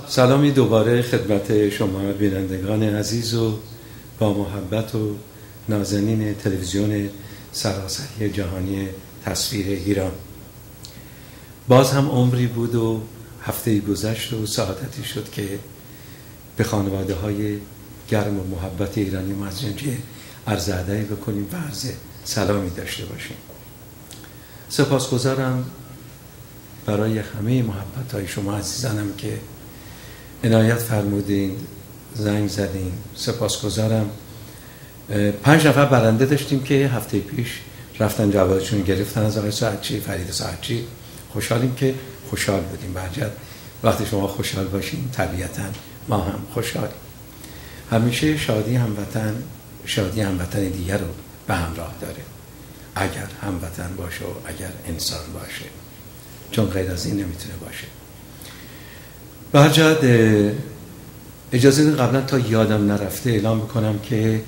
سلامی دوباره خدمت شما بینندگان عزیز و با محبت و نازنین تلویزیون سراسری جهانی تصویر ایران. باز هم عمری بود و هفته‌ای گذشت و سعادتی شد که به خانواده های گرم و محبت ایرانی مزجنجی عرض ادبی بکنیم و عرض سلامی داشته باشیم. سپاسگزارم برای همه محبت های شما عزیزانم که عنایت فرمودین، زنگ زدین. سپاسگزارم. 5 نفر برنده داشتیم که هفته پیش رفتن جوابشون گرفتن از آقای ساعتچی، فرید ساعتچی. خوشحالیم که خوشحال بودیم. برجت وقتی شما خوشحال باشین طبیعتاً ما هم خوشحالیم. همیشه شادی هموطن دیگر رو به همراه داره، اگر هموطن باشه و اگر انسان باشه، چون غیر از این نمیتونه باشه. برجت اجازه بدین قبلا تا یادم نرفته اعلام بکنم که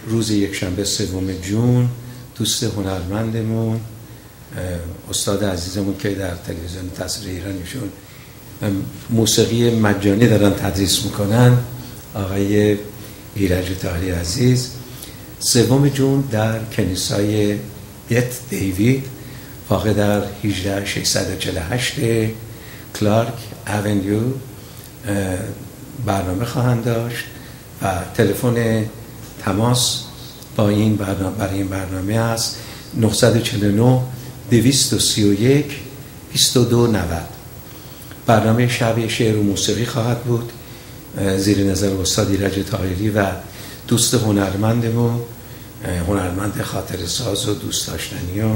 روز یکشنبه 3 جون دوست هنرمندمون، استاد عزیزمون که در تلویزیون تصویر ایرانیشون موسیقی مجانی دارن تدریس میکنن، آقای ایرج طاهری عزیز، 3 جون در کنیسای بیت دیوید واقع در 18648 کلارک اونیو برنامه خواهند داشت و تلفن تماس با این برنامه برای این برنامه است 949 231 2290. برنامه شب شعر و موسیقی خواهد بود زیر نظر استاد ایرج طاهری و دوست هنرمندمون، هنرمند خاطر ساز و دوست داشتنی و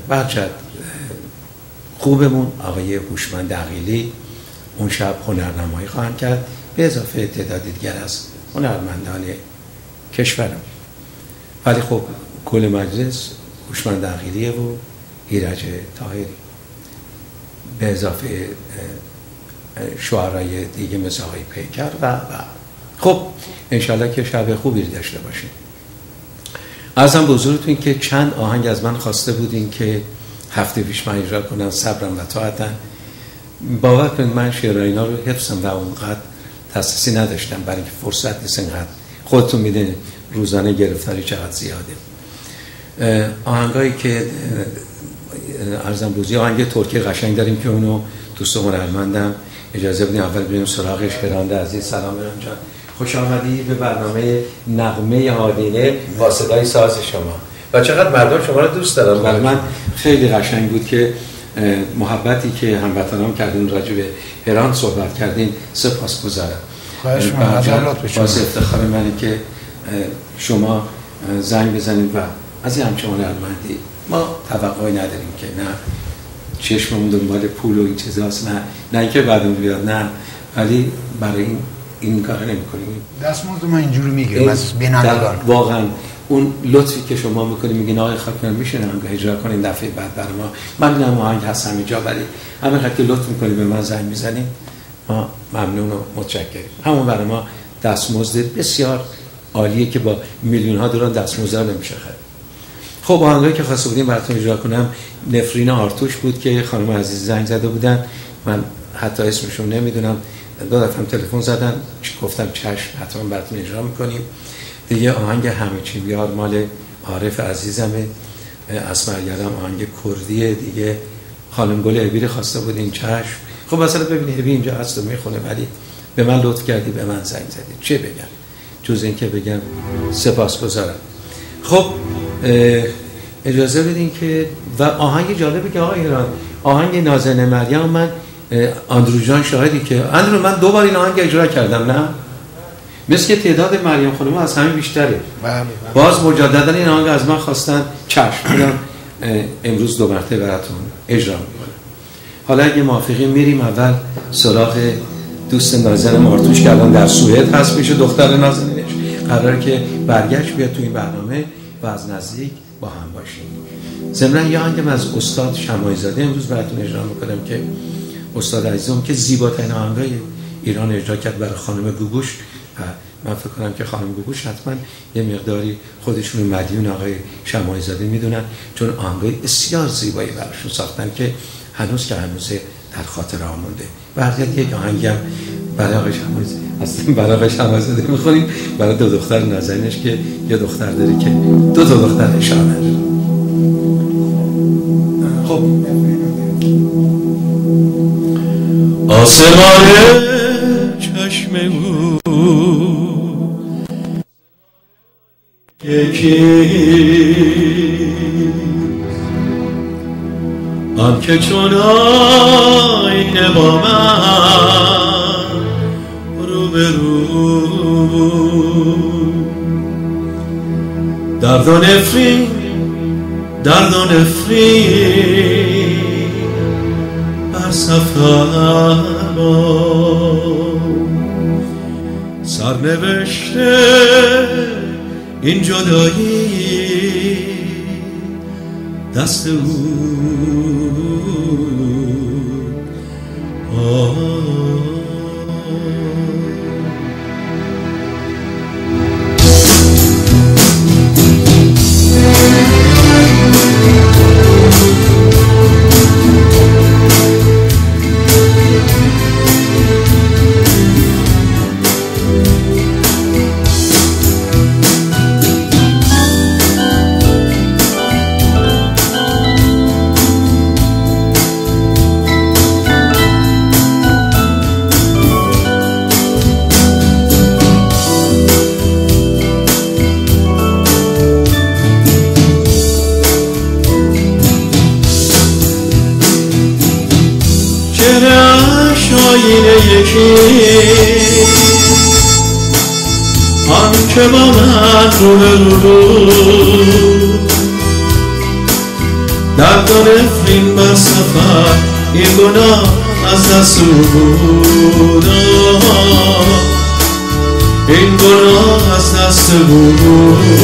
برجت خوبمون آقای هوشمند عقیلی اون شب هنرنمایی خواهند کرد به اضافه تعدادی دیگر از هنرمندان کشورم. ولی خب کل مجلس هوشمند عقیلیه و ایرج طاهری به اضافه شعرهای دیگه مثل آقای پیکر و خب انشالله که شب خوبی داشته باشیم. عرضم به حضورتون که چند آهنگ از من خواسته بودین که هفته پیش من اجرا کنم، صبرم و طاعتن. باور کنید من شعرهای اینا رو حفظم و اونقدر تاسیسی نداشتم برای اینکه فرصت نیست. اینقدر خودتون میدونید روزانه گرفتاری چقدر زیاده. آهنگایی که عرضم روزی آهنگ ترکی قشنگ داریم که اونو دوست هنرمندم اجازه بدین اول بریم سراغش. هرانده عزیز سلام برام جان، خوش آمدی به برنامه نغمه آدینه با صدای ساز شما و چقدر مردم شما رو دوست دارن. برای من خیلی قشنگ بود که محبتی که هموطنان کردین راجع به هران صحبت کردین. سپاسگزارم. خواهش می‌کنم. باعث افتخار منه که شما زنگ بزنید و از این همچون هنرمندی ما توقعی نداریم که نه چشممون دنبال پول و این چیزاست، نه اینکه بعدم بیاد، نه، ولی برای این کار نمی‌کنیم. دستمزد ما اینجوری میگیریم از بینندگان. واقعا اون لطفی که شما میکنید میگین آقای خاکمر میشه آهنگ اجرا کنین دفعه بعد برای ما، من میدونم آهنگ هست همینجا، ولی همین که لطف میکنید به من زنگ میزنید ما ممنون و متشکریم. همون برای ما دستمزد بسیار عالیه که با میلیون ها دلار دستمزد نمیشه خرید. خب آهنگی که خواسته بودیم براتون اجرا کنم نفرین آرتوش بود که خانم عزیز زنگ زده بودن، من حتی اسمشون نمیدونم، 2 دفعه تلفن زدن گفتم چشم حتما براتون اجرا میکنیم. دیگه آهنگ همه چی بیار مال عارف عزیزمه، اسمرگرم آهنگ کردیه دیگه. خانم گل ابیر خواسته بودین چشم. خب مثلا ببینید ابی اینجا هست و میخونه ولی به من لطف کردی به من زنگ زدی، چه بگم جز این که بگم سپاسگزارم. خب اجازه بدین که و آهنگ جالبه که آقای ایران آهنگ نازنین مریم، من اندرو جان شاهدی که اندرو من 2 بار این آهنگ اجرا کردم، نه مثل که تعداد مریم خانم از همین بیشتره. باز مجددا این آهنگ از من خواستن، چشم میدم امروز 2 مرتبه براتون اجرا میکنم. حالا اگه موافقین میریم اول سراغ دوست نازنین آرتوش که الان در سوئد هست، میشه دختر نازنینش، قراره که برگشت بیاد تو این برنامه و از نزدیک با هم باشیم. ضمن یه آهنگم از استاد شماعی زاده امروز براتون اجرا میکنم که استاد عزیزم که زیباترین آهنگای ایران اجرا کرد برای خانم گوگوش. من فکر کنم که خانم گوگوش حتما یه مقداری خودشون مدیون آقای شماعی زاده میدونن، چون آهنگای بسیار زیبایی براشون ساختن که هنوز در خاطر آمونده. برگرد یک آهنگی هم برای آقای شمایزاده، اصلا برای آقای شمایزاده میخونیم، برای دو دختر نازنینش که یه دختر داره که دو دختر اشاره. خب آسمان چشم او یکی آن که چون آینه با من رو به رو درد و نفرین بر سفر سرنوشته این جدایی دست او آن که با من رو به رو درد و نفرین بر سفر این گناه از دست بود این گناه از دست بود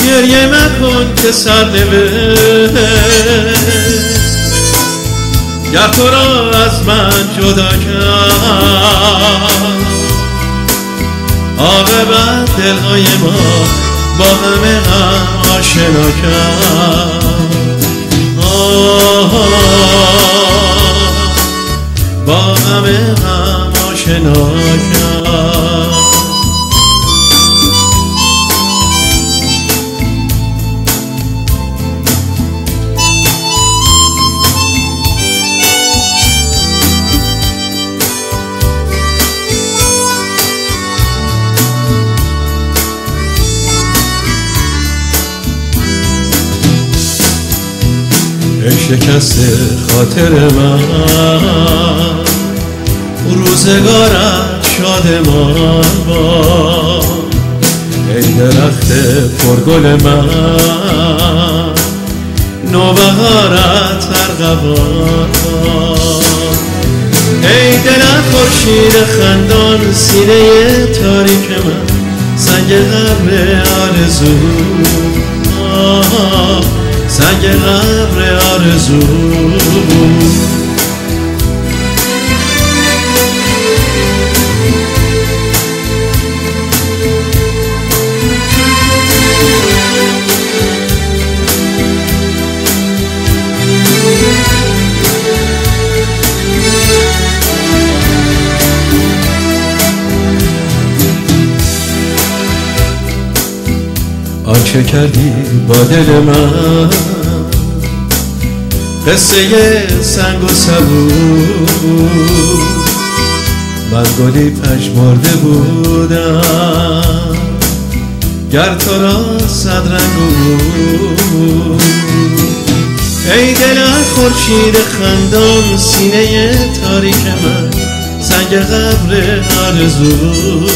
گریه مکن که سرنوشت گر تو را از من جدا کرد عاقبت دلهای ما با همه هم آشنا کرد با همه هم آشنا کرد شکست خاطر من روزگارت شادمان با ای درخت پرگل من نوبهارت ارغوان با ای دل خورشید خندان سینه تاریک من سنگ قبر آرزو سنگ قبر آرزو آنچه کردی با دل من قصه سنگ و سبو من گلی پژمرده بودم گر تو را صد رنگ بود ای دل خورشید خندان سینه تاریک من سنگ قبر آرزو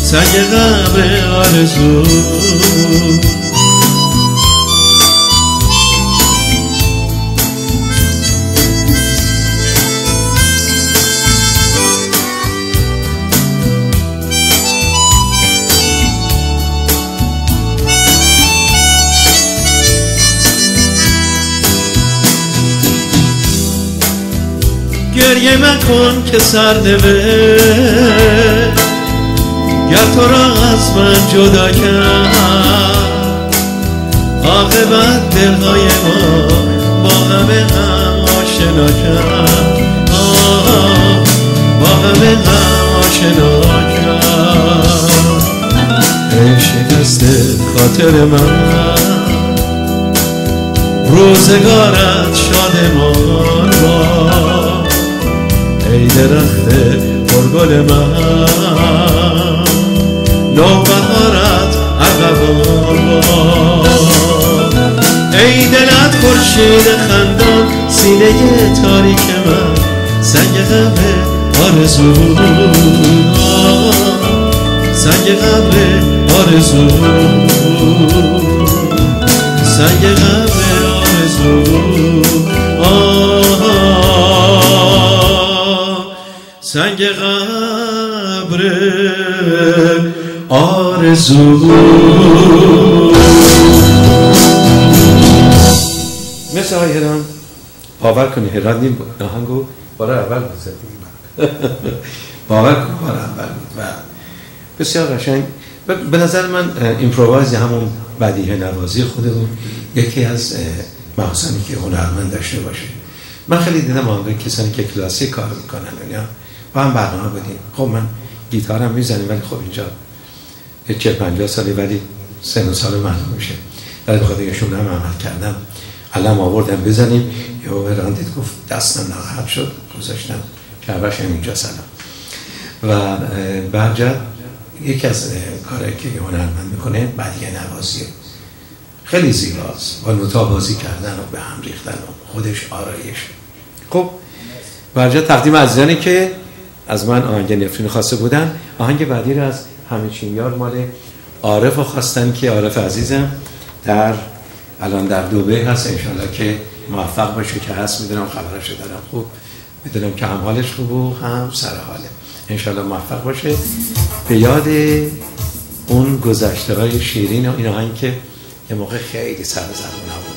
سنگ قبر آرزو گریه مکن که سرنوشت گر تو را از من جدا کرد عاقبت دلهای ما با همه هم آشنا کرد با همه هم آشنا کرد ای شکست خاطر من روزگارت شادمان با ای درخت پرگل من نوبهارت عقبان با ای دلت خورشید خندان سینه تاریک من سنگ قبر آرزو سنگ قبر آرزو سنگ قبر آرزو سنگ قبر آرزو. مثل های هران باور کنی هران این ناهنگو بار اول بود باور کنی بار اول بود و بسیار قشنگ. به نظر من ایمپرووایز همون بدیهه نوازی خودمون یکی از محاسنی که هنرمند داشته باشه. من خیلی دیدم آنگاه کسانی که کلاسیک کار میکنن یا با هم برنامه بودیم. خب من گیتارم میزنیم ولی خب اینجا 40-50 سالی ولی سن و سال معلوم میشه. در بخاطر ایشون هم عمل کردم علم آوردم بزنیم یا راندید گفت دستم ناراحت شد گذاشتم کعبش هم اینجا سلام. و برجت یکی از کارهایی که هنرمند میکنه بدیهه نوازی خیلی زیباست با نوتا بازی کردن و به هم ریختن و خودش آرایش. خب برجت تقدیم عزیزانی که از من آهنگ نفرین خواسته بودن. آهنگ بعدی رو از همه چین یار مال عارف خواستن که عارف عزیزم الان در دبی هست. انشالله که موفق باشه که هست. میدونم خبرش دارم خوب میدونم که هم حالش خوب و هم سر حاله. انشالله موفق باشه. به یاد اون گذشته های شیرین و این آهنگ که یه موقع خیلی سر زبون ها بود.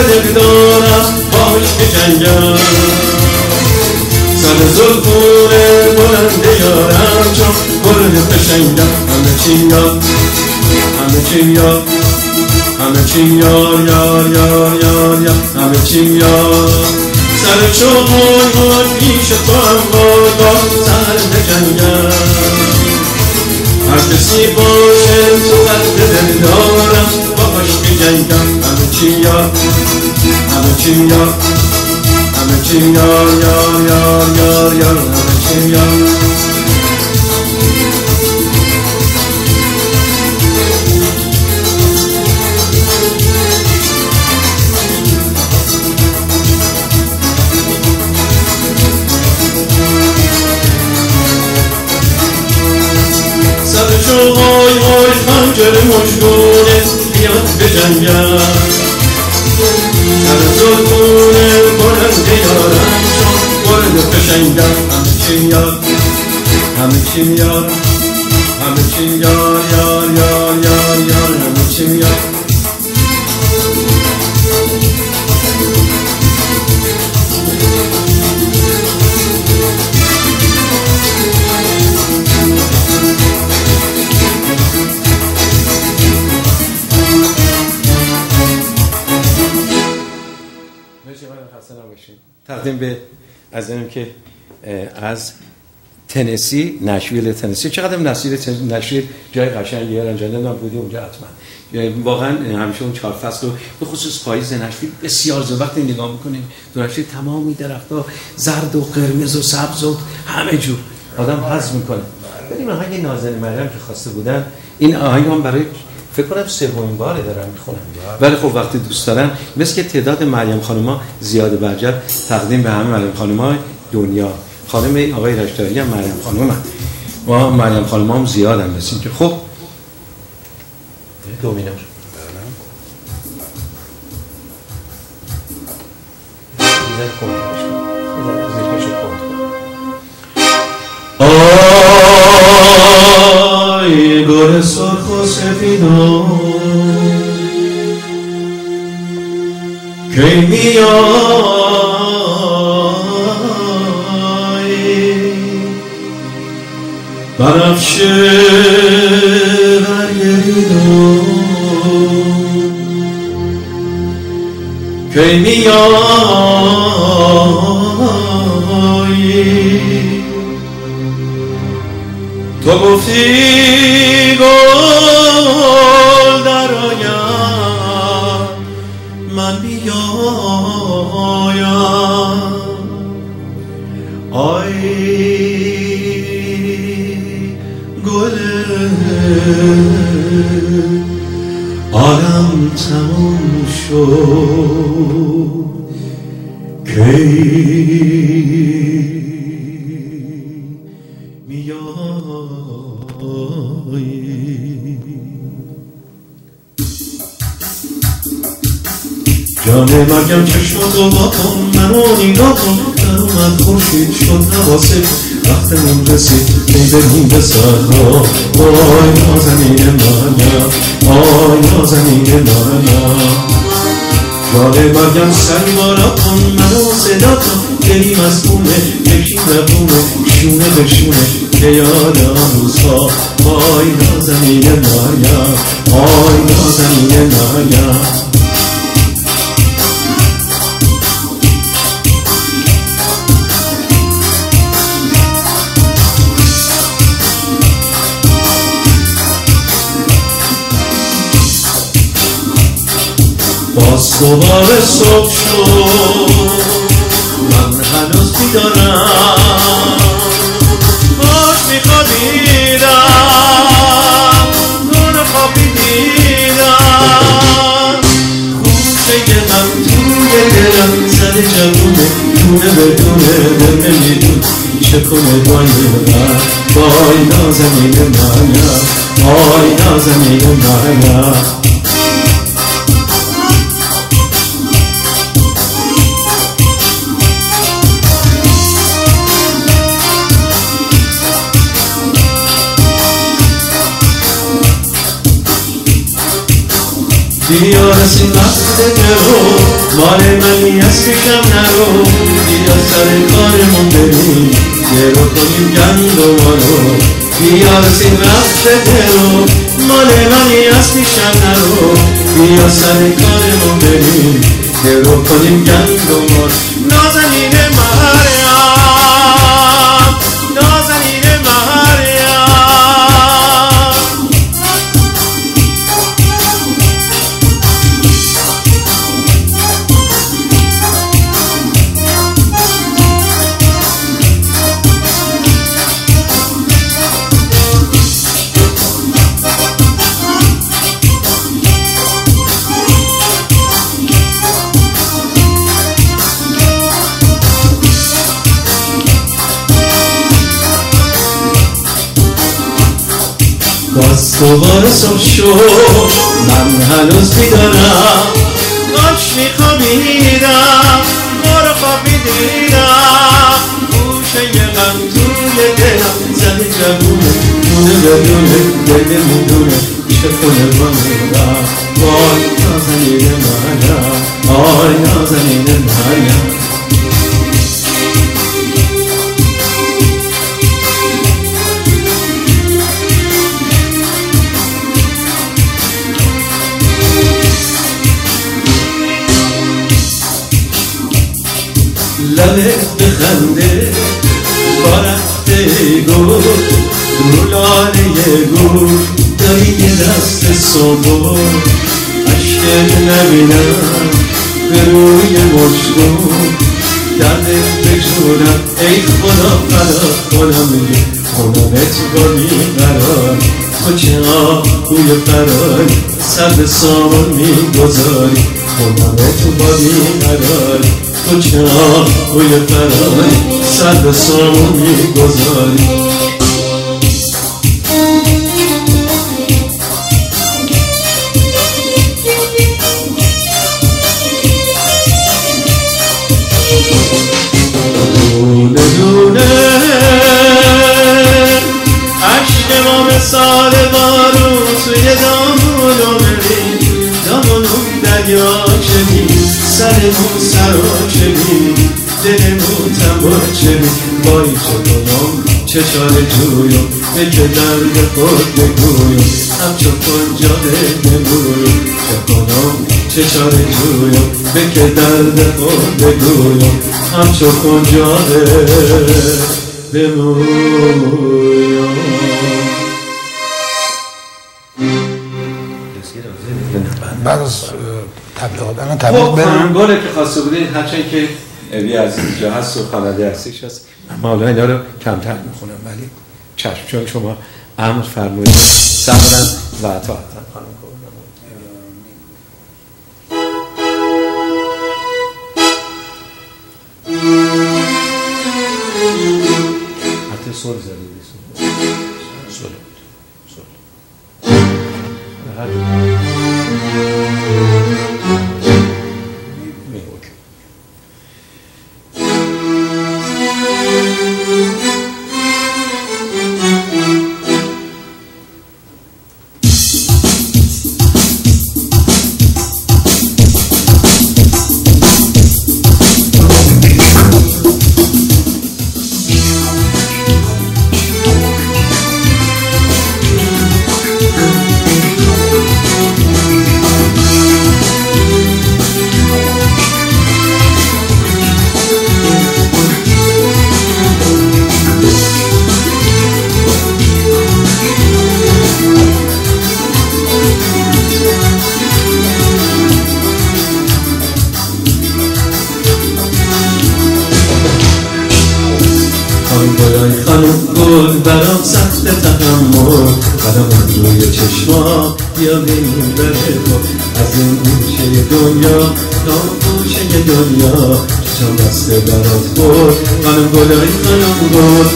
دل دارم باش بجنگم سر زلفون بلند یارم چون گل قشنگم همه چیم یار همه چیم یار همه چیم یار یار یار یار یار همه چیم یار سر چوبون پیش تو هم با سر بجنگم هر کسی باشه تو قد دل دارم باش بجنگم همه چیم یار همه چیم یار همه چیم یار یار یار یار یار همه چیم یار سرشو های های خنجر مشگونه بیاد بجنگم سر زلفونه بلند یارم چون گل قشنگم همه چیم یار همه چیم یار همه چیم یار یار یار یار یار همه چیم یار تقدیم به عزیزانم که از تنسی، نشویل تنسی. چقدر نشویل جای قشنگی هستن، جنبم بودی اونجا حتما. واقعا همیشه اون 4 فصل رو به خصوص پاییز نشویل بسیار زیبا وقتی نگاه میکنیم تو نشویل تمامی درخت‌ها زرد و قرمز و سبز و همه جور آدم حظ میکنه. بریم آهنگ نازنین مریم که خواسته بودن، این آهنگ هم برای فکر کنم 3مین باره دارم میخونم، ولی خب وقتی دوست دارن مثل که تعداد مریم خانوما زیاده برجر تقدیم به همه مریم خانومای دنیا. خانم آقای رشتاری هم مریم خانوم هم و مریم خانوما هم زیاد هم مثل که خب دومینار آی گل سرخ و سفیدو کی میای بنفشه برگریدو کی میای تو گفتی گل در آید من بیایم آی گل عالم تموم شد کی جان مرگم چشماتو با کن منو نگاه کن در اومد خورشید شد حواست وقتمون رسید میبریم به صحرا وای نازنین مریم وای نازنین مریم جان مرگم سری بالا کن منو صدا کن بریم از خونه یکی رفونه شونه به شونه که یادم روزها وای نازنین مریم وای نازنین مریم باز دوباره صبح شد من هنوز بیدارم باش میخوابیدم نون خوابی دیدم خوشه من توی دلم زده جوونه دونه به دونه دل نمیدون چه کنه بای من وای نازنین مریم وای نازنین مریم بیا رسید وقت درو مال منی از پیشم نرو بیا سر کارمون بریم درو کنیم گندمارو بیا رسید وقت درو مال منی از پیشم نرو بیا سر کارمون بریم درو کنیم گندمارو نازنین مریم نازنین مریم باز دوباره صبح شد من هنوز بیدارم کاش میخوابیدم ما رو خواب میدیدم گوشه غم توی دلم زده جوونه مونه بدونه دلمون دونه چه کنه با میرم وای نازنین مریم آی نازنین مریم لبت بخنده با رفته گل رو لاله گل داری یه دست صبح عشقت نبینم به روی مشکون دردت بجونم ای خدا فدا کنم خونمت با بیقرار تو چه آهوی فراری سر به سامان میگذاری خونمت با بیقراری تو چه آهوی فراری سر به سامان میگذاری دونه دونه عشق ما مثال بارون توی دامونو بریم دامونو دریا شدیم سرمون سراچه بیم دلمون تماچه بیم بایی چه کنم چه چاره جویم به که درد خود بگویم همچو کنجاده بگویم چه کنم چه چاره جویم به که درد خود بگویم همچو کنجاده بگویم بعد از تبلیغات الان تبلیغ بریم گله که خواسته بودین هرچند که اوی از اینجا هست و خانده هستیش هست من حالا اینا رو کمتر میخونم ولی چشم چون شما امر فرمودید صبرن و اطاعتن خانم حتی سول زدید سول گل برام سخت تحمل قدمم روی چشما بیا بریم بره از این گوشه دنیا تا گوشه دنیا چشم بسته برات خورد خانم گلای خانم گل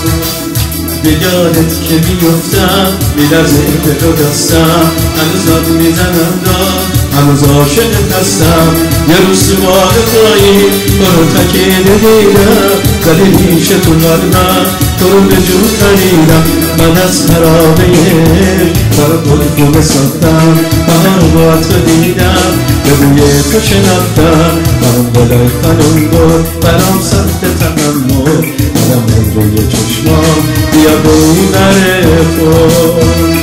به یادت که میفتم میلرزه به تو دستم هنوز داد میزنم داد هنوز عاشقت هستم. یه روز تو باغ پایین تو رو تکیده دیدم، ولی ریشه تو قلبم تو رو به جون خریدم. من از خرابه برا گلگونه ساختم، بهار رو با تو دیدم، به بوی تو شناختم. برام بلای خانم بود برام سخت تحمل، برام روی چشمام بیا به این بره خود.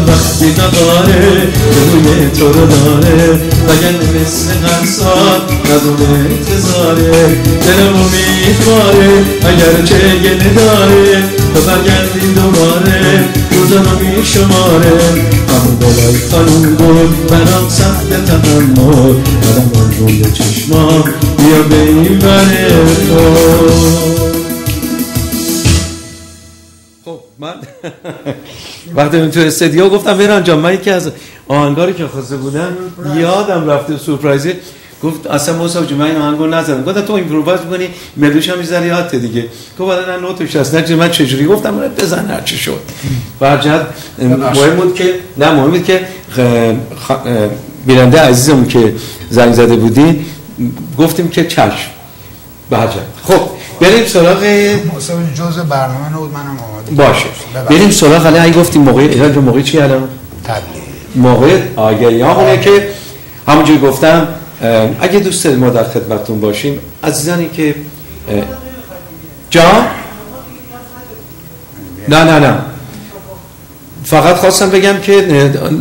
وقتی نداره روی تو رو داره، وگرنه مثل هر سال ندونه انتظاره. دلم امیدواره اگر چه گله داره، تو برگردی دوباره روزا رو میشماره. همون بلای خانوم بود برام سخت تحمل، برام روی چشمام بیا به این بره خود. من وقتی تو استودیو گفتم مهران جان من یکی از آهنگاری که خواسته بودم یادم رفته سورپرایزی، گفت اصلا مصطفی جون من این آهنگو نزدم. گفتم تو ایمپرووایز می‌کنی ملودیش هم می‌ذاری یادت دیگه. تو بعدا نوتش هست نه من چجوری گفتم بزن هر چی شد. برجت مهم بود که نه مهم بود که بیننده عزیزمون که زنگ زده بودی گفتیم که چشم. برجت خب بریم سراغ مصطفی جزء برنامه نبود، منم آماده باشه. بریم سراغ حالا اگه گفتیم موقع چی الان؟ تبلیغ. موقع آگهیامونه که همونجوری گفتم اگه دوست دارید ما در خدمتتون باشیم عزیزانی که جان نه فقط خواستم بگم که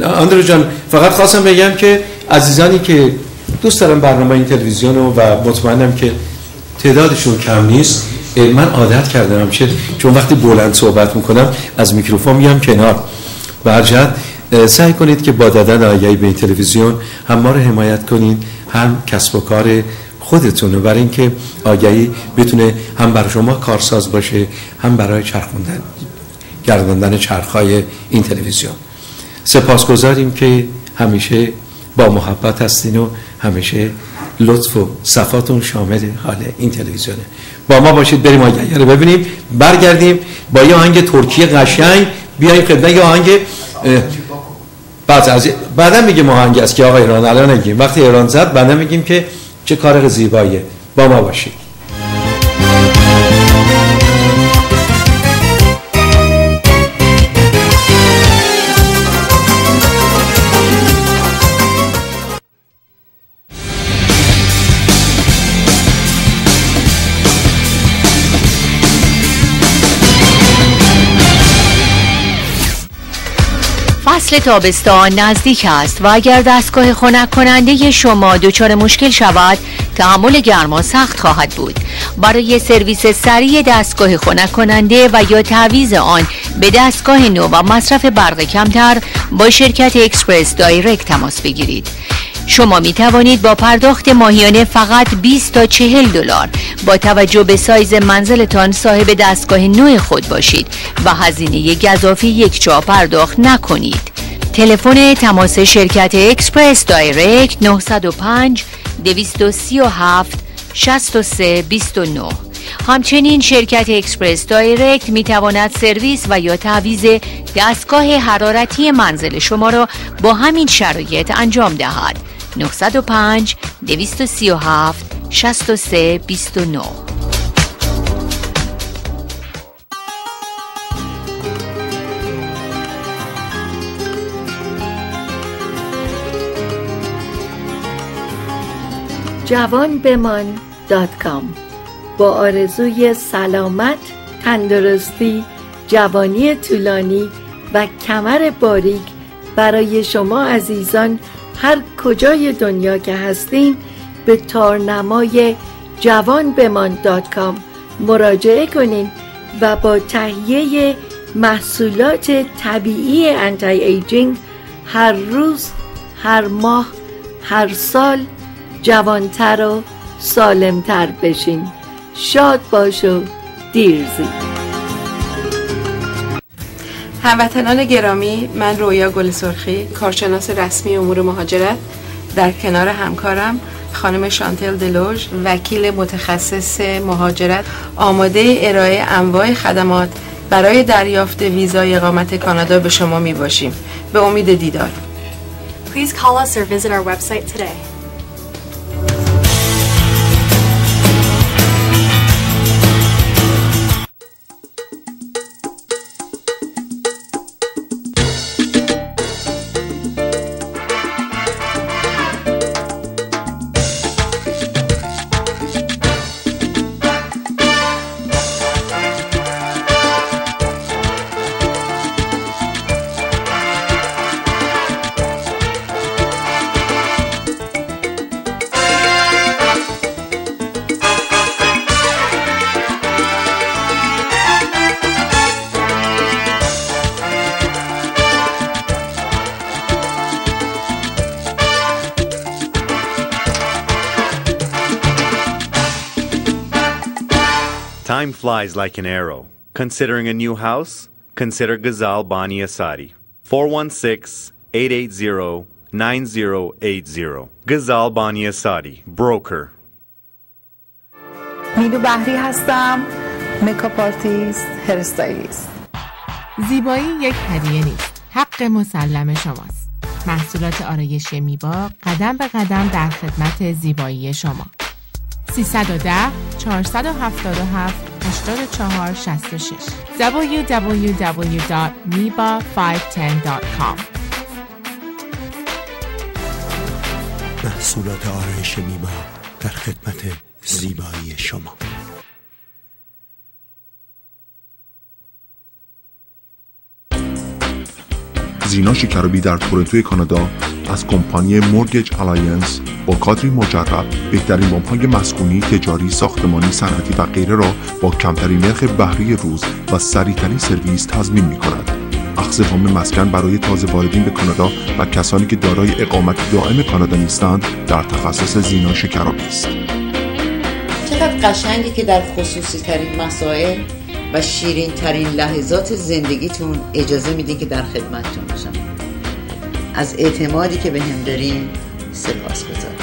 اندرو جان فقط خواستم بگم که عزیزانی که دوست دارم برنامه این تلویزیون و مطمئنم که تعدادشون کم نیست، من عادت کردم همیشه چون وقتی بلند صحبت میکنم از میکروفون میام کنار. برجت سعی کنید که با دادن آگهی به این تلویزیون هم ما رو حمایت کنید هم کسب و کار خودتون رو، برای اینکه آگهی بتونه هم برای شما کارساز باشه هم برای گرداندن چرخهای این تلویزیون. سپاسگزاریم که همیشه با محبت هستین و همیشه لطف و صفاتون شامل حال این تلویزیونه. با ما باشید بریم آگهی رو ببینیم، برگردیم با یه آهنگ ترکی قشنگ بیایم خدمت یه آهنگ بعدا میگیم آهنگ است که آقا ایران الان نگیم، وقتی ایران زد بعدا میگیم که چه کار زیباییه. با ما باشید. فصل تابستان نزدیک است و اگر دستگاه خنک کننده شما دچار مشکل شود تحمل گرما سخت خواهد بود. برای سرویس سریع دستگاه خنک کننده و یا تعویض آن به دستگاه نو و مصرف برق کمتر با شرکت اکسپرس دایرکت تماس بگیرید. شما می توانید با پرداخت ماهیانه فقط 20 تا 40 دلار با توجه به سایز منزلتان صاحب دستگاه نو خود باشید و هزینه گزافی یک جا پرداخت نکنید. تلفن تماس شرکت اکسپرس دایرکت 905 237 63 29. همچنین شرکت اکسپرس دایرکت می تواند سرویس و یا تعویض دستگاه حرارتی منزل شما را با همین شرایط انجام دهد. 905 237 63 29. JavanBeman.com با آرزوی سلامت، تندرستی، جوانی طولانی و کمر باریک برای شما عزیزان هر کجای دنیا که هستین به تارنمای JavanBeman.com مراجعه کنین و با تهیه محصولات طبیعی انتی ایجینگ هر روز، هر ماه، هر سال جوانتر و سالمتر بشین. شاد باش و دیرزی. هموطنان گرامی، من رویا گل سرخی، کارشناس رسمی امور مهاجرت در کنار همکارم خانم شانتل دلوژ، وکیل متخصص مهاجرت، آماده ارائه انواع خدمات برای دریافت ویزای اقامت کانادا به شما می باشیم. به امید دیدار. Please call us or visit our website today. Time flies like an arrow. Considering a new house? Consider Ghazal Bani Asadi. 416-880-9080. Ghazal Bani Asadi, broker. مینو بحری هستم، میکاپ آرتیست، هر استایلیست. زیبایی یک هدیه نیست، حق مسلم شماست. محصولات آرایش میبا قدم به قدم در خدمت زیبایی شما. 310-477-8466 www.miba510.com. محصولات آرایش میبا در خدمت زیبایی شما. زینا شکرابی در تورنتو کانادا از کمپانی مورگیج الاینس با کادری مجرب بهترین وام‌های مسکونی، تجاری، ساختمانی، صنعتی و غیره را با کمترین نرخ بهره روز و سریع‌ترین سرویس تضمین می‌کند. اخذ وام مسکن برای تازه واردین به کانادا و کسانی که دارای اقامت دائم کانادا نیستند در تخصص زینا شکرابی است. چقدر قشنگه که در خصوصی ترین مسائل و شیرین ترین لحظات زندگیتون اجازه میدین که در خدمتتون باشم. از اعتمادی که به هم دارین سپاس گذارم.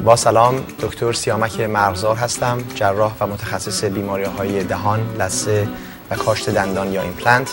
با سلام، دکتر سیامک مرغزار هستم، جراح و متخصص بیماری‌های دهان، لثه و کاشت دندان یا ایمپلنت.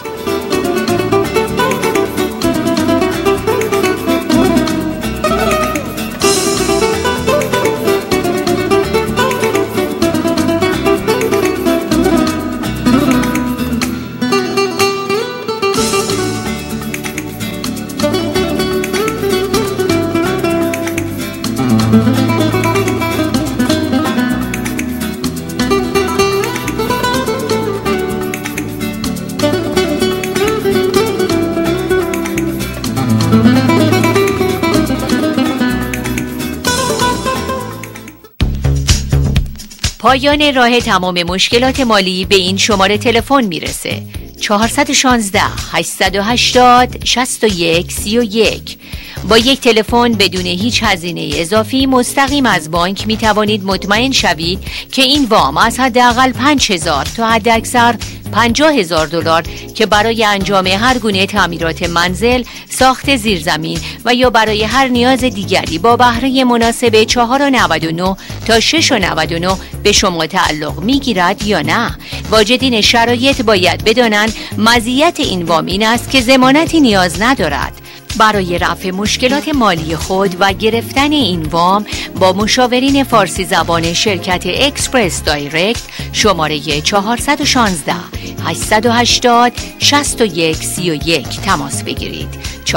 پایان راه تمام مشکلات مالی به این شماره تلفن میرسه: 416-880-6131. با یک تلفن بدون هیچ هزینه اضافی مستقیم از بانک می توانید مطمئن شوید که این وام از حداقل 5,000 تا حداکثر 50,000 دلار که برای انجام هر گونه تعمیرات منزل، ساخت زیرزمین و یا برای هر نیاز دیگری با بهره مناسب 4.99 تا 6.99 به شما تعلق میگیرد یا نه. واجدین شرایط باید بدانند مزیت این وام این است که ضمانتی نیاز ندارد. برای رفع مشکلات مالی خود و گرفتن این وام با مشاورین فارسی زبان شرکت اکسپرس دایرکت شماره 416-880-6131 تماس بگیرید. 416-880-6131.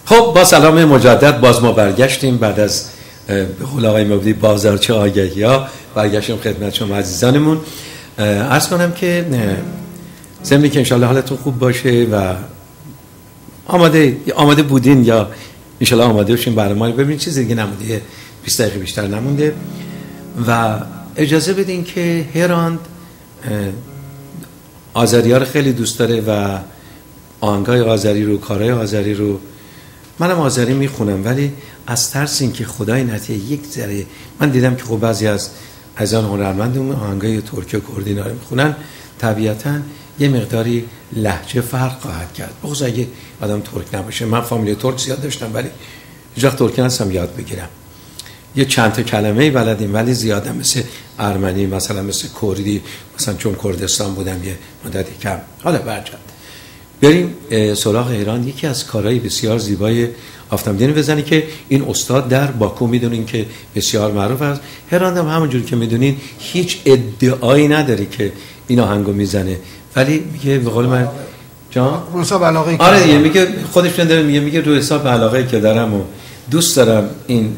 خب با سلام مجدد باز ما برگشتیم بعد از به قول آقای مبدی بازارچه آگهی‌ها، برگشتیم خدمت شما عزیزانمون. عرض کنم که ضمن که انشالله حالتون خوب باشه و آماده بودین یا انشالله آماده باشین برای ما. ببینید چیزی دیگه نمونده، 20 دقیقه بیشتر نمونده و اجازه بدین که هراند آذری‌ها رو خیلی دوست داره و آهنگای آذری رو، کارهای آذری رو، منم آذری میخونم ولی از ترس این که خدای نتیه یک ذره، من دیدم که خب بعضی از آن هنرمندمون آهنگای ترکی و کردی اینا رو میخونن، طبیعتاً یه مقداری لهجه فرق خواهد کرد، بخصوص اگه آدم ترک نباشه. من فامیلی ترک زیاد داشتم ولی هیچ وقت ترکی نستم یاد بگیرم. یه چند تا کلمه‌ای بلدیم ولی زیادم، مثل ارمنی، مثلا مثل کردی، مثلا چون کردستان بودم یه مدتی کم. حالا برجت بریم سراغ ایران. یکی از کارهای بسیار زیبای آفتابدین بزنی که این استاد در باکو میدونین که بسیار معروف است. هراند هم همونجوری که میدونین هیچ ادعایی نداره که این آهنگو میزنه، ولی میگه به قول من جان رو حساب علاقه‌ای که آره دیگه، میگه خودش داره، میگه رو حساب علاقه‌ای که دارم و دوست دارم این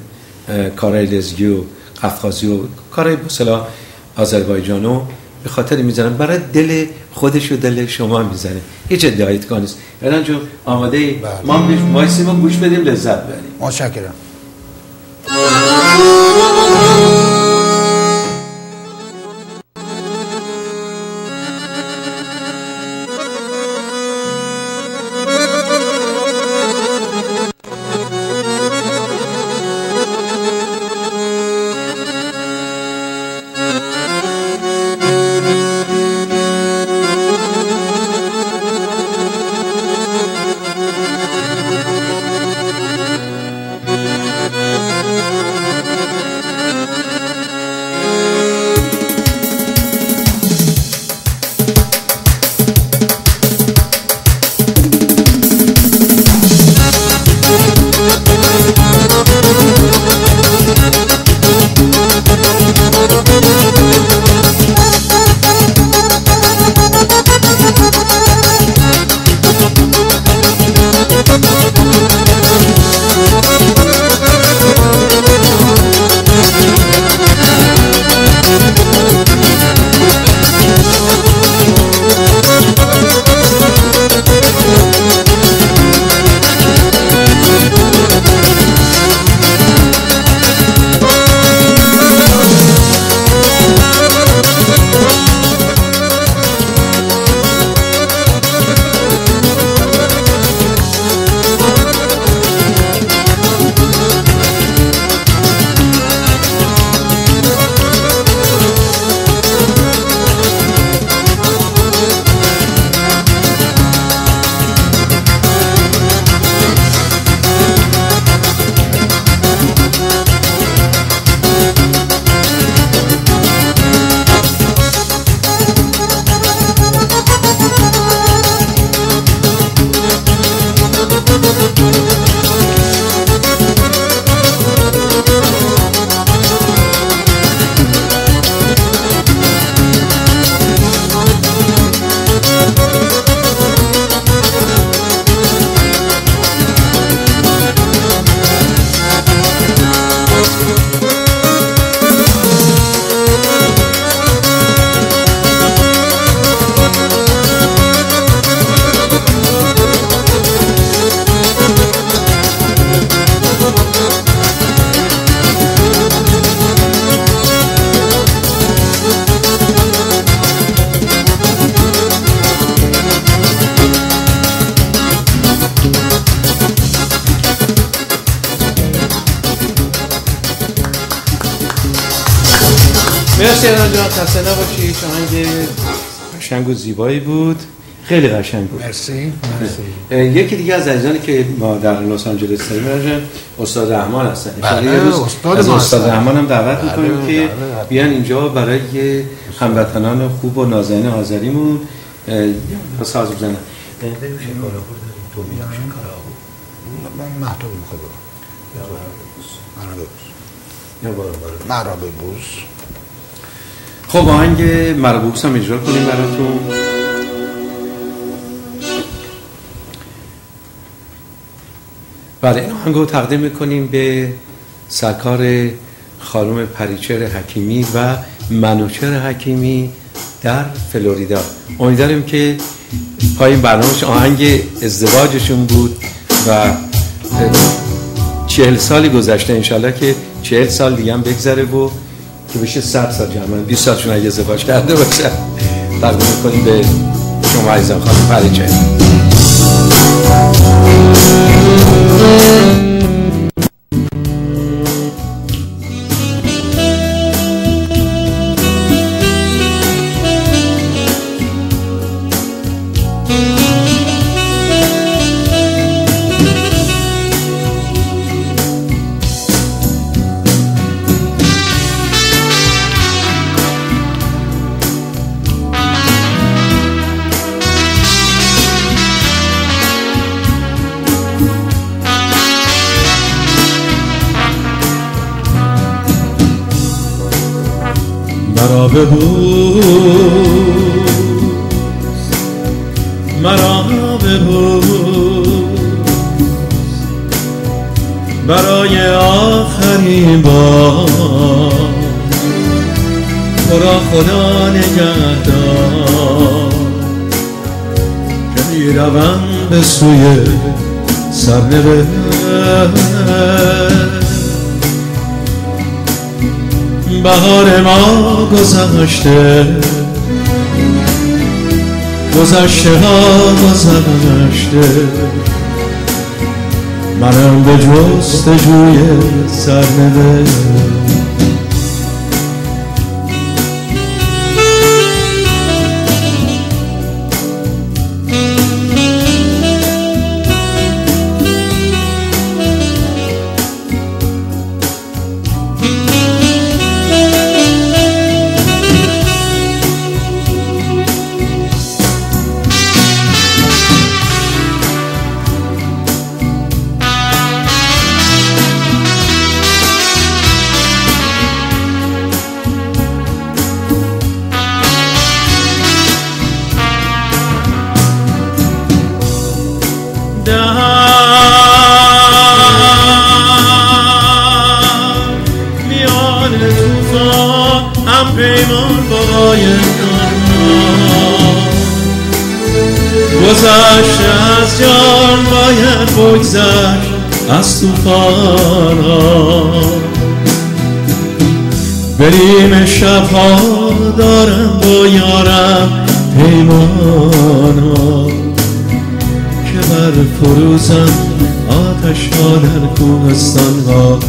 کارهای لزگی و قفقازی و کارهای به اصطلاح آذربایجانو به خاطر میزنم، برای دل خودش و دل شما میزنه، هیچ ادعایی نیست. الان جو آماده ای ما وایسیم و گوش بدیم لذت ببریم. متشکرم. مرسی هراند جان، خسته نباشی. آهنگ قشنگ و زیبایی بود، خیلی قشنگ بود. مرسی. یکی دیگه از عزیزانی که ما در لس آنجلس داریم استاد رحمان هستن. استاد رحمان هم دعوت می‌کنیم که بیان اینجا برای هموطنان خوب و نازنین آذریمون ساز بزنن. ببینیم چه کارا برداریم تو میشه کارا. من محتوب می‌خوام. مرا ببوس. خب آهنگ مرا ببوس هم اجرا کنیم براتون. بله، این آهنگ رو تقدیم میکنیم به سرکار خانم پریچهر حکیمی و منوچهر حکیمی در فلوریدا. امیدواریم که پای برنامهش آهنگ ازدواجشون بود و 40 سالی گذشته، انشالله که 40 سال دیگه هم بگذره و که بشه 100 سال جمعاً 20 سالشون اگه ازدواج کرده باشه. تقدیم می‌کنیم به شما عزیزان خانم پریچه. مرا ببوس، مرا ببوس، برای آخرین بار تو را خدا نگهدار که میروم به سوی سرنوشت. بهار ما گذشته، گذشته ها گذشته، منم به جستجوی سرنوشت. گذشته از جان باید بگذشت از توفان ها، بریم شبها دارم با یارم پیمان ها که بر فروزم آتش ها در کوهستان ها.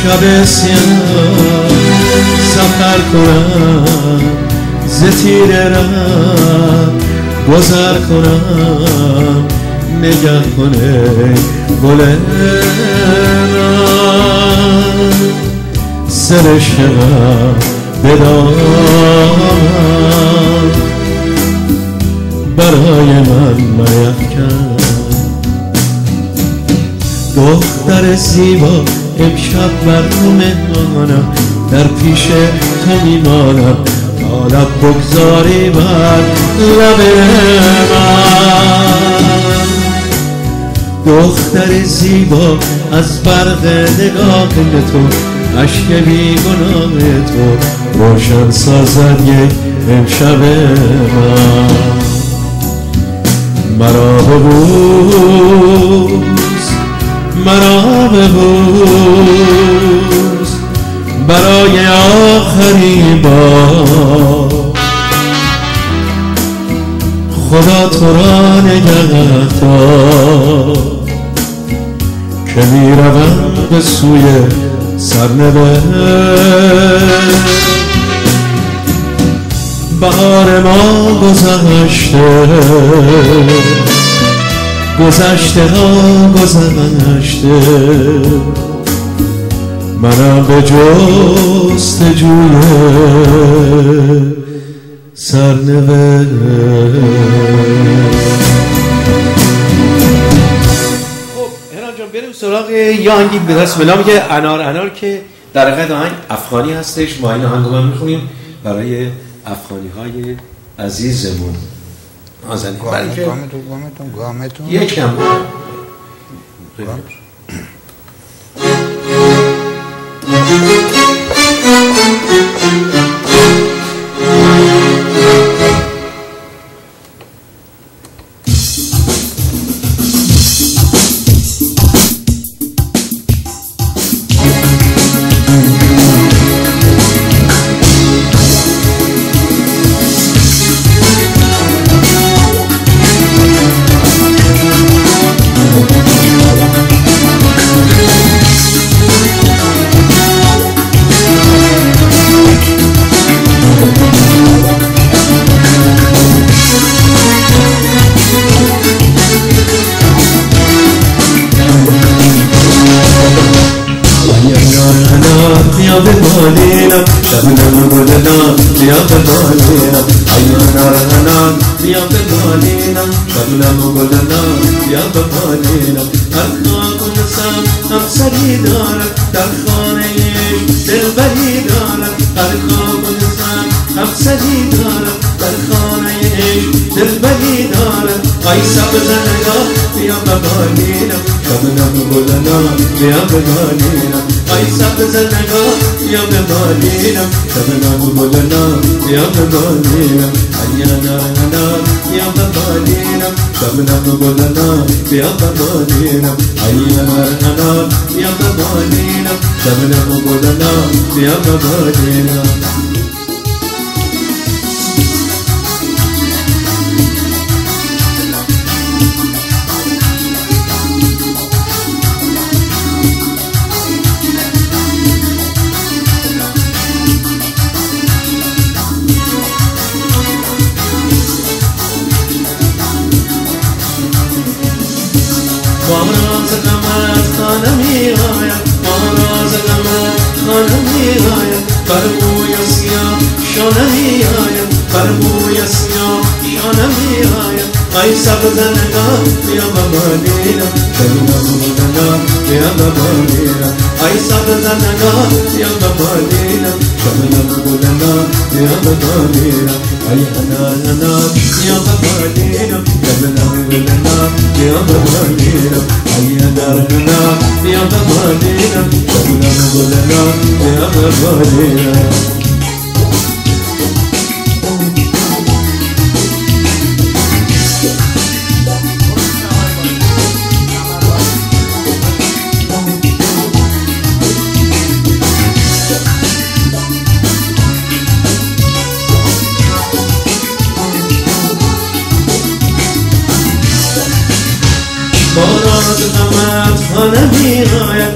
شب سیاه سفر کنم ز تیر راه، گذر کنم نگه کنه گل من، سرشم بدام برای من میفکن. دختر زیبا امشب بر رو مهمانم، در پیش تو میمانم تا لب بگذاری بر لب من. دختر زیبا از برق نگاه تو، عشق بی گناه تو روشن سازد یک امشب من. مرا ببوس، مرا ببوس، برای آخرین بار خدا تو را نگهدار که میروم به سوی سرنوشت. بهار ما گذشته، گذشته ها گذشته، منم به جستجوی سرنوشت. خب هران جان بریم سراغ یه آهنگی به دست بلام که انار انار که در حقیقت آهنگ افغانی هستش. ما این آهنگ رو میخونیم برای افغانی های عزیزمون. گامتون یکم شبنم گلنار بیا به بالینم ایانارنان بیا به بالینم شبنم گلنار بیا به بالینم هر خاکونسم همسری دارد در خانه دلبری دارد هر خاکونسم همسری دارد در خانه دلبری دارد ای سبز نگاه بیا به بالینم شبنم گلنار بیا به بالینم ای سبز نگاه بیا به بالینم شبنم گلنار بیا به بالینم ایانارنان بیا به بالینم شبنم گلنار بیا به بالینم ایانارنان بیا به بالینم شبنم گلنار بیا به بالینم باراز قمر خانه می‌آید باراز قمر خانه می‌آید بر موی سیاه شانه می‌آید بر موی سیاه شانه می‌آید ای سبز نگاه بیا به بالینم شبنم گلنار بیا به بالینم ای سبز نگاه بیا به بالینم شبنم گلنار بیا به بالینم ای انار بیا به بالینم شبنم گلنار بیا به بالینم ای انار بیا به بالینم شبنم گلنار بیا به بالینم باراز قمر خانه می‌آید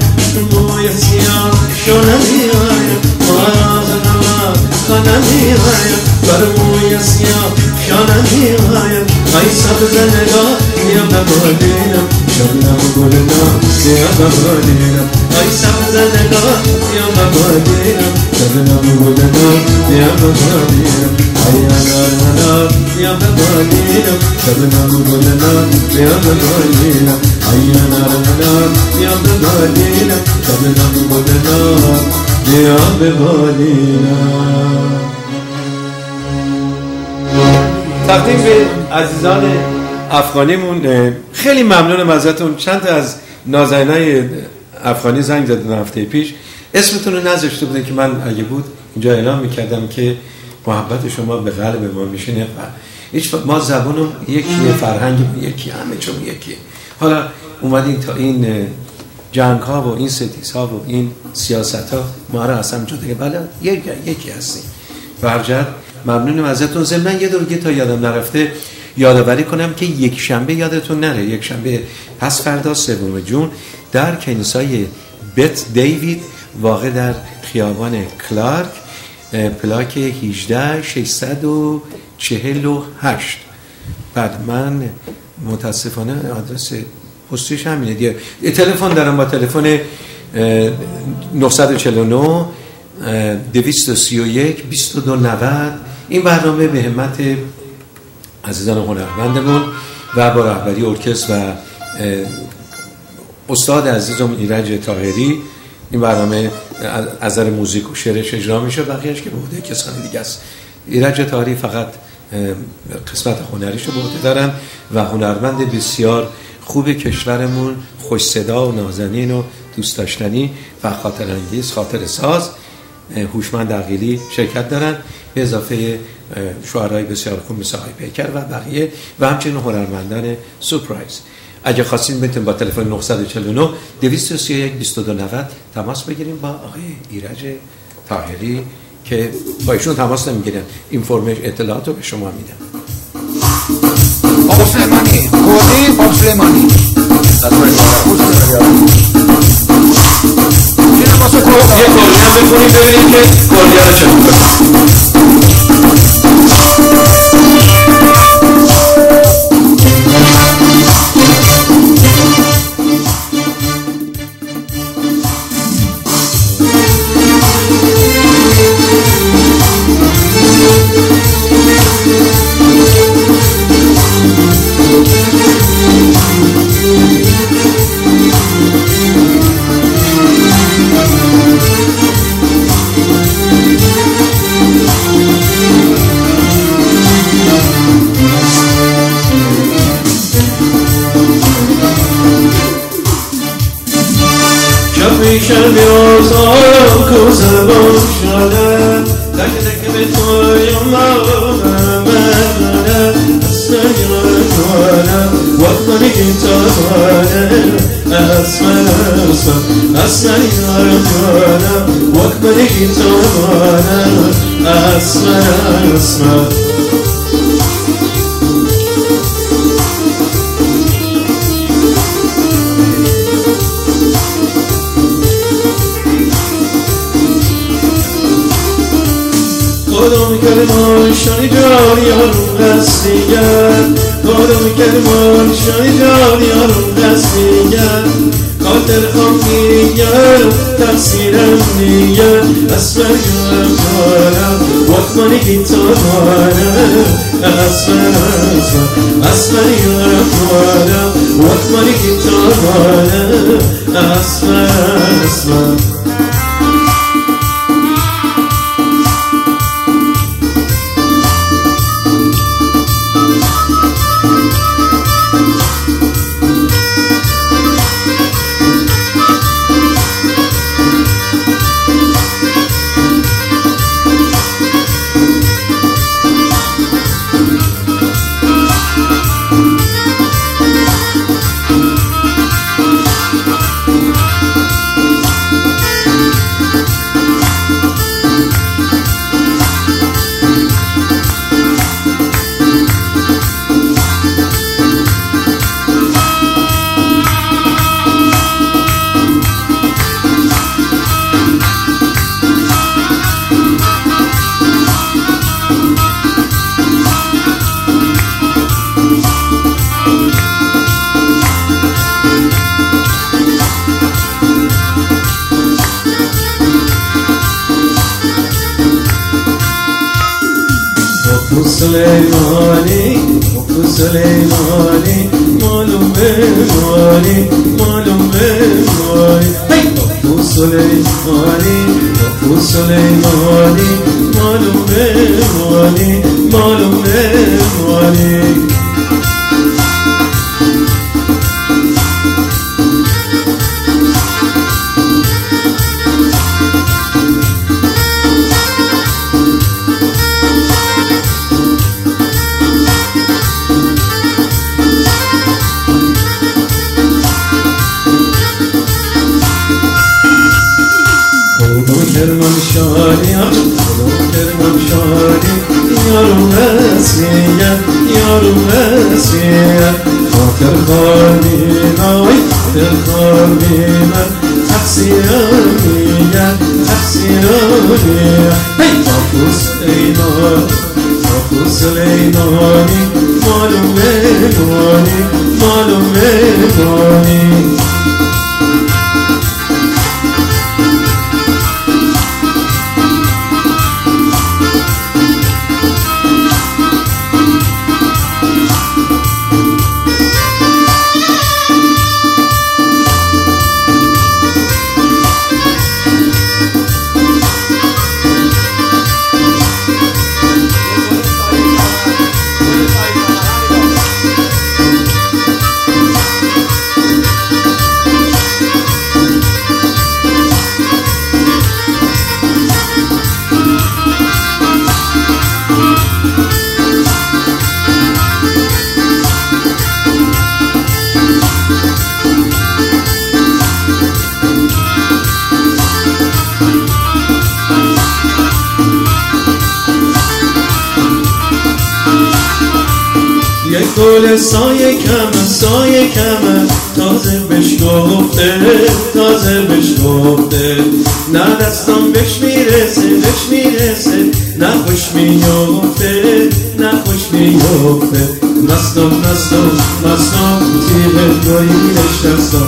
موی سیاه شانه می‌آید باراز قمر خانه می‌آید بر موی سیاه شانه می‌آید ای سبز نگاه بیا به بالینم شبنم گلنار بیا به بالینم ای سبز نگاه بیا به بالینم شبنم گلنار بیا به بالینم ای انار بیا به بالینم شبنم گلنار بیا به بالینم ای انار بیا به بالینم شبنم گلنار بیا به بالینم. تقدیم به عزیزان افغانیمون خیلی ممنونم ازتون. چند تا از نازنینای افغانی زنگ زدن هفته پیش، اسمتون رو نذاشته بودن که من اگه بود اینجا اعلام میکردم که محبت شما به قلب ما میشینه و هیچ ما زبانم یکیه، فرهنگمون یکی، همه چون یکی. حالا اومدین تا این جنگ ها و این ستیز ها و این سیاست ها ما را اصلا جدا، بله یکی هستیم. به هر جهت ممنونم ازتون. ضمن یه دور تا یادم نرفته یادآوری کنم که یک شنبه یادتون نره، یک شنبه پس فردا 3 جون در کنیسای بت دیوید واقع در خیابان کلارک، پلاک 18648. بعد من متاسفانه آدرس پستیش همینه دیگه. تلفن دارم با تلفن 949 231 2290. این برنامه به همت عزیزان هنرمندمون و با رهبری ارکستر و استاد عزیزم ایرج طاهری این برنامه از نظر موزیک و شعرش اجرا میشه، بقیه‌اش که به عهده کسانی دیگه است. ایرج طاهری فقط قسمت هنریشو به عهده دارن و هنرمند بسیار خوب کشورمون، خوش صدا و نازنین و دوست داشتنی و خاطر انگیز، خاطر ساز، هوشمند عقیلی شرکت دارن، به اضافه شعرهای بسیار خوب مثل آقای پیکر و بقیه و همچنین هنرمندان سورپرایز. اگه خواستین میتونید با تلفن 949 231 2290 تماس بگیریم با آقای ایرج طاهری که با ایشون تماس نمیگیرن، اینفورمیشن اطلاعات رو به شما میدن. آقا سلیمانی کودی آقا سلیمانی اینه واسه کودی یه کردی هم بکنیم ببینیم که کردی رو چه میکنیم. میشم بیازارم کو زبان شده تک تک به توی مامنه اسم یارانه وقت منی گیتارانه اسم یارانه وقت منی گیتارانه اسم کدوم کرمان شانی جان یارم دست میگرد کدوم کرمان شانی جان یارم دست میگرد خاطر خام میگرد تقصیرم میگرد اسم یارم وقت منی گیتارانه اسم یارم وقت منی گیتارانه اسم سلیمانی معلوم بمانی معلوم بمانی ابو سلیمانی معلوم بمانی معلوم بمانی یارم رسیه خاطر خارمینای خاطر خارمینای تقصیرانیه ابو سلیمانی معلوم بمانی گل سایه کمه تازه بهش گفته نه دستم بهش میرسه نه خوش میفته مستم تیغ بریدش دستم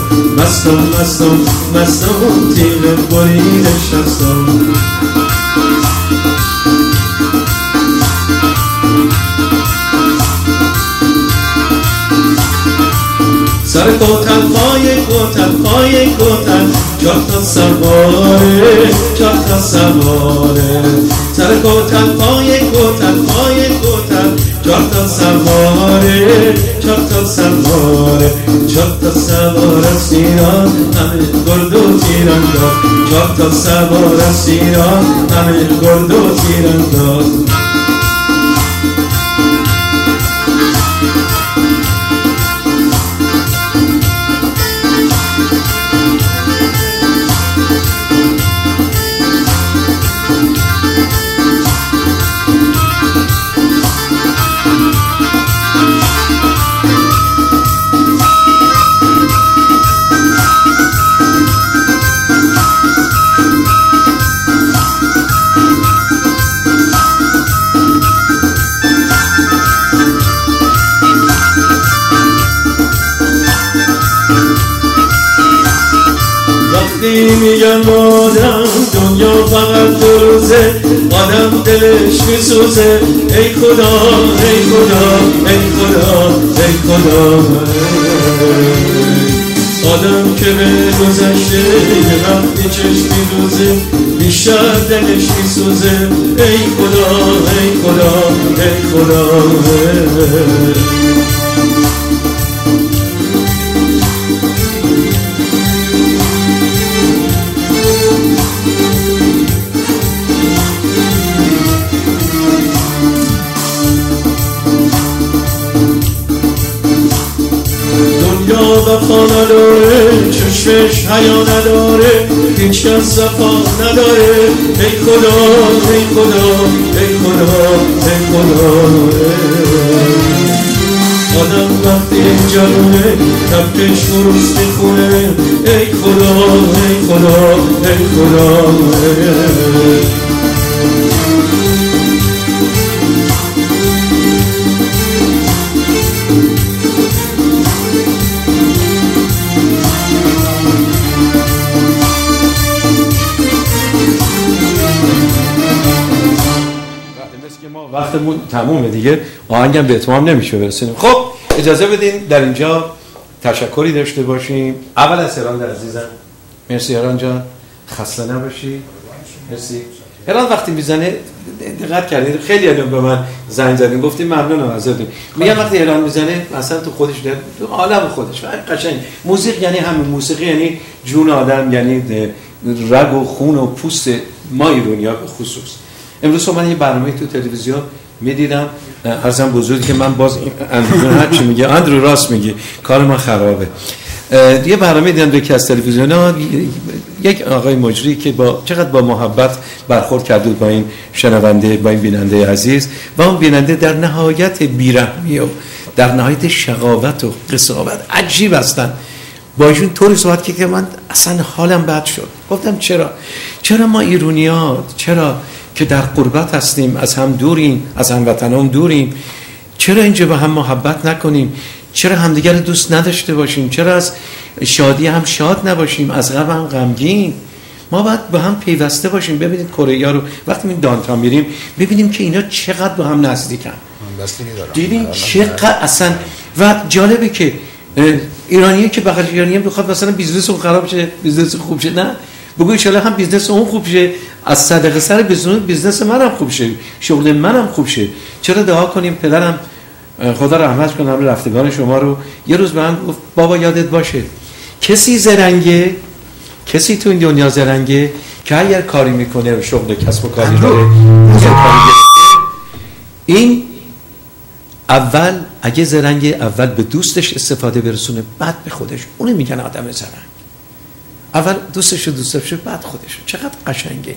مستم تیغ بریدش دستم سر کوتن پای کوتن چهار تا سواره سر کوتن پای کوتن چهار تا سواره سوار است ایران همه گرد و تیرانداز 4 تا سوار است ایران همه گرد و تیرانداز میگن آدم دنیا فقط 2 روزه آدم دلش میسوزه ای خدا ای خدا ای خدا ای خدا آدم که به گذشته یه وقتی چشم میدوزه بیشتر دلش میسوزه ای خدا ای خدا ای خدا وفا نداره چشمش حیا نداره هیچ کس صفا نداره ای خدا ای خدا ای خدا ای خدا آدم وقتی جوونه کفش فروز میخونه ای خدا ای خدا ای خدا وقتمون تمومه دیگه آهنگم به اتمام نمیشه برسونیم. خب اجازه بدین در اینجا تشکری داشته باشیم. اول از هران عزیزم مرسی هران جان خسته نباشی. مرسی هران. وقتی میزنه دقت کردید خیلی الان به من زنگ زدین گفتین ممنونم ازتون. میگم وقتی هران میزنه مثلا تو خودش در عالم خودش قشنگ موسیقی یعنی همین موسیقی یعنی جون آدم یعنی رگ و خون و پوست ما ایرانی‌ها به خصوص. امروز صبح من یه برنامه تو تلویزیون میدیدم ارزم بزرگی که من باز اندرو هر چی میگه اندرو راست میگه کار من خرابه. یه برنامه دیدم یکی از تلویزیون‌ها یک آقای مجری که با چقدر با محبت برخورد کرده با این شنونده با این بیننده عزیز و اون بیننده در نهایت بیرحمی و در نهایت شقاوت و قساوت عجیب هستن با ایشون طوری صحبت که من اصلا حالم بد شد. گفتم چرا ما ایرانی‌ها چرا که در غربت هستیم از هم دوریم از هموطنان دوریم چرا اینجا با هم محبت نکنیم چرا همدیگر رو دوست نداشته باشیم چرا از شادی هم شاد نباشیم از غم هم غمگین ما باید با هم پیوسته باشیم. ببینید کره‌ها رو وقتی این دانتان میریم ببینیم که اینا چقدر با هم نزدیکن دیدین چقدر اصلا و جالبه که ایرانیه که بغل ایرانیه بخواد مثلا بیزنس اون خراب شه بیزنس خوب شه نه بگو ان هم بیزنس اون خوب شه از صدقه سر بیزنس منم خوب شه شغل منم خوب شه. چرا دعا کنیم پدرم خدا رحمت کنه همه رفتگان شما رو یه روز به من گفت بابا یادت باشه کسی زرنگه کسی تو این دنیا زرنگه که اگر کاری میکنه شغل کسب و کاری داره این اول اگه زرنگه اول به دوستش استفاده برسونه بعد به خودش اونو میگن آدم زرنگ. اول دوستش رو دوست داشته بعد خودش. چقدر قشنگه.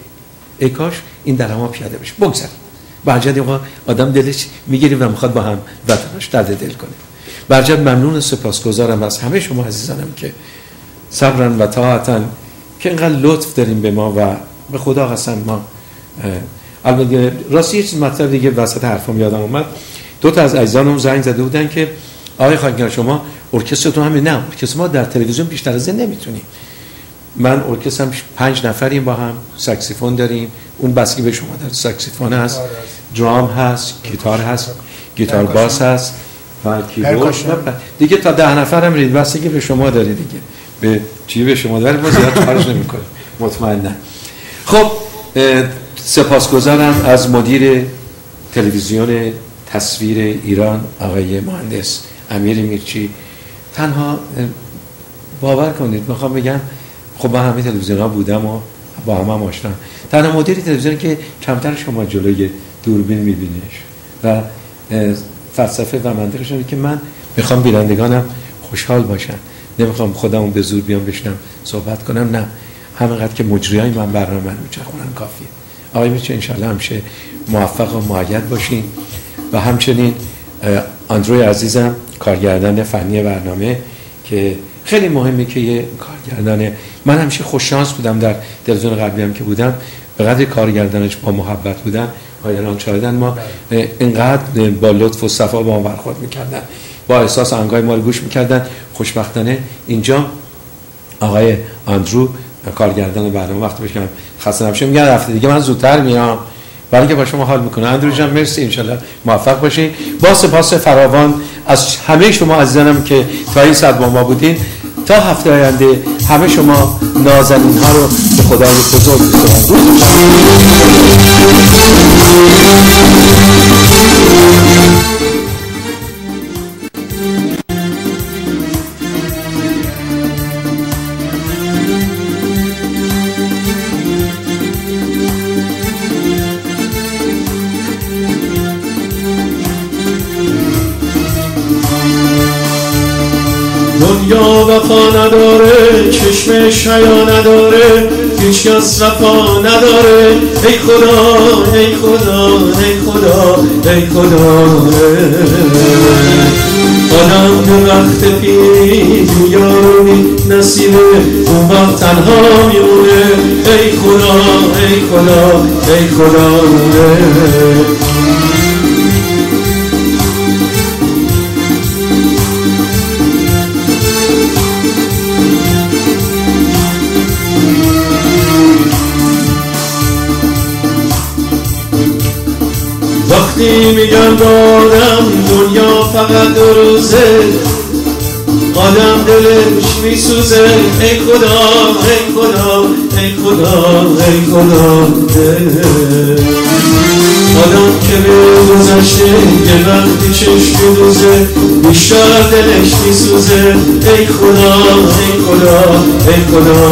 ای کاش این در ما پیاده بشه. بگذار برجد آدم دلش میگیره و میخواد با هم وطنش درد دل کنه. برجد ممنون و سپاسگزارم از همه شما عزیزانم که صبرن و طاعتن که اینقدر لطف داریم به ما و به خدا قسم ما البته راستی یه چیز مطلب دیگه وسط حرفم یادم اومد. 2 تا از عزیزانم زنگ زده بودن که آقای خاکیان شما ارکسترتون همین نه ارکستر ما در تلویزیون بیشتر از این نمیتونیم. من ارکسترم 5 نفریم با هم ساکسیفون داریم اون بسکی به شما در ساکسیفون هست درام هست گیتار هست گیتار باس هست و کیبورد دیگه تا 10 نفرم رید بستگی به شما داره دیگه به چی به شما داره ما زیاد خرج نمی‌کنیم مطمئنا. خب سپاسگزارم از مدیر تلویزیون تصویر ایران آقای مهندس امیر میرچی. تنها باور کنید میخوام بگم خب من همه تلویزیون‌ها بودم و با هم آشنام. تنها مدیر تلویزیون که کمتر شما جلوی دوربین می‌بینیش و فلسفه و منطقش اینه که من میخوام بینندگانم خوشحال باشن، نمیخوام خودمون به زور بیام بشنم صحبت کنم، نه، همینقدر که مجریای من برنامه من میچرخونن کافیه. آقای میشه انشالله همیشه موفق و مؤید باشین و همچنین آندروی عزیزم کارگردان فنی برنامه که خیلی مهمه که یه کارگردان، من همیشه خوش شانس بودم در تلویزیون قبلی هم که بودم به قدر کارگردانش با محبت بودن آیران شاهدن ما اینقدر با لطف و صفا با ما برخورد میکردن، با احساس آنگاه ما رو گوش میکردن. خوشبختانه اینجا آقای آندرو کارگردان برنامه وقتی بشم خسته نباشه میگن هفته دیگه من زودتر میام برای که با شما حال میکنه. آندرو جان مرسی، انشالله موفق باشین. با سپاس فراوان از همه شما عزیزانم که تا این ساعت با ما بودین. تا هفته آینده همه شما نازنین ها رو به خدای بزرگ بسپارم. دنیا وفا نداره، چشمش حیا نداره، هیچ کس وفا نداره. ای خدا ای خدا ای خدا ای خدا، آدم به وقت پیری یاری نصیبه اون وقت تنها میمونه. ای خدا ای خدا ای خدا. وقتی میگن با آدم دنیا فقط 2 روزه، آدم دلش میسوزه. ای خدا ای خدا ای خدا ای خدا. آدم که به گذشته یه وقتی چشم دوزه، بیشتر دلش میسوزه. ای خدا ای خدا ای خدا.